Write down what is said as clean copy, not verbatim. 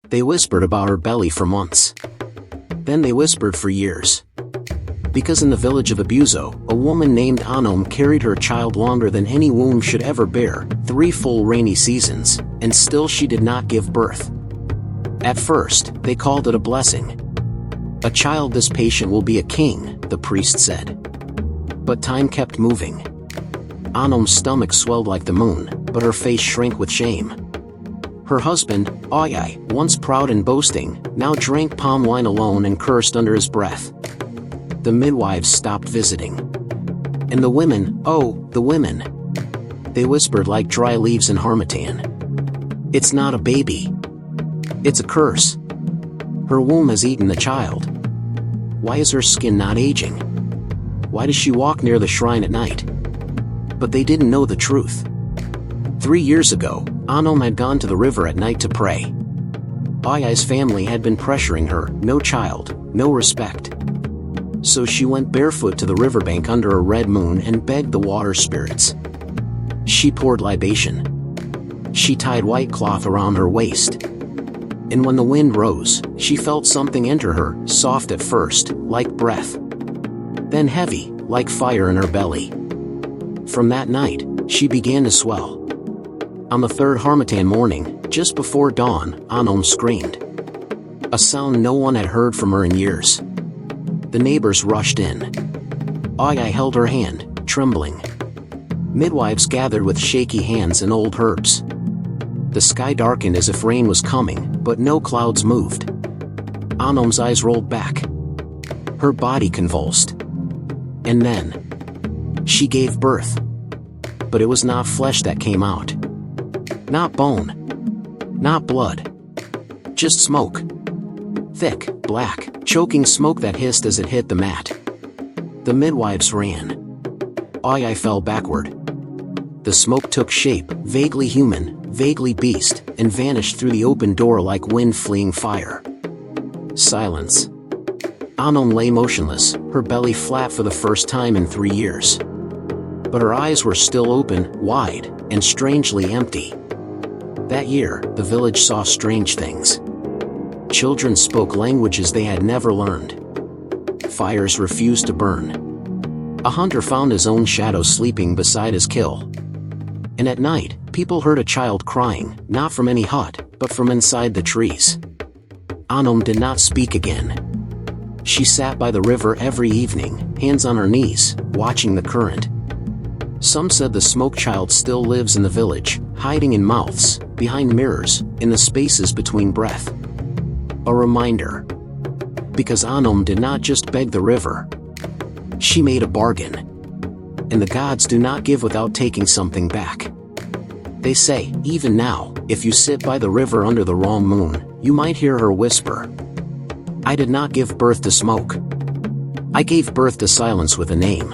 They whispered about her belly for months. Then they whispered for years. Because in the village of Ibuzo, a woman named Onome carried her child longer than any womb should ever bear, 3 full rainy seasons, and still she did not give birth. At first, they called it a blessing. A child this patient will be a king, the priest said. But time kept moving. Onome's stomach swelled like the moon, but her face shrank with shame. Her husband, Oyai, once proud and boasting, now drank palm wine alone and cursed under his breath. The midwives stopped visiting. And the women, oh, the women! They whispered like dry leaves in harmattan. It's not a baby. It's a curse. Her womb has eaten the child. Why is her skin not aging? Why does she walk near the shrine at night? But they didn't know the truth. 3 years ago, Onome had gone to the river at night to pray. Oyai's family had been pressuring her, no child, no respect. So she went barefoot to the riverbank under a red moon and begged the water spirits. She poured libation. She tied white cloth around her waist. And when the wind rose, she felt something enter her, soft at first, like breath. Then heavy, like fire in her belly. From that night, she began to swell. On the 3rd harmattan morning, just before dawn, Onome screamed. A sound no one had heard from her in years. The neighbors rushed in. Oyai held her hand, trembling. Midwives gathered with shaky hands and old herbs. The sky darkened as if rain was coming, but no clouds moved. Onome's eyes rolled back. Her body convulsed. And then, she gave birth. But it was not flesh that came out. Not bone. Not blood. Just smoke. Thick, black, choking smoke that hissed as it hit the mat. The midwives ran. Oyai fell backward. The smoke took shape, vaguely human, vaguely beast, and vanished through the open door like wind fleeing fire. Silence. Onome lay motionless, her belly flat for the first time in 3 years. But her eyes were still open, wide, and strangely empty. That year, the village saw strange things. Children spoke languages they had never learned. Fires refused to burn. A hunter found his own shadow sleeping beside his kill. And at night, people heard a child crying, not from any hut, but from inside the trees. Onome did not speak again. She sat by the river every evening, hands on her knees, watching the current. Some said the smoke child still lives in the village, hiding in mouths, behind mirrors, in the spaces between breath. A reminder. Because Onome did not just beg the river. She made a bargain. And the gods do not give without taking something back. They say, even now, if you sit by the river under the wrong moon, you might hear her whisper. I did not give birth to smoke. I gave birth to silence with a name.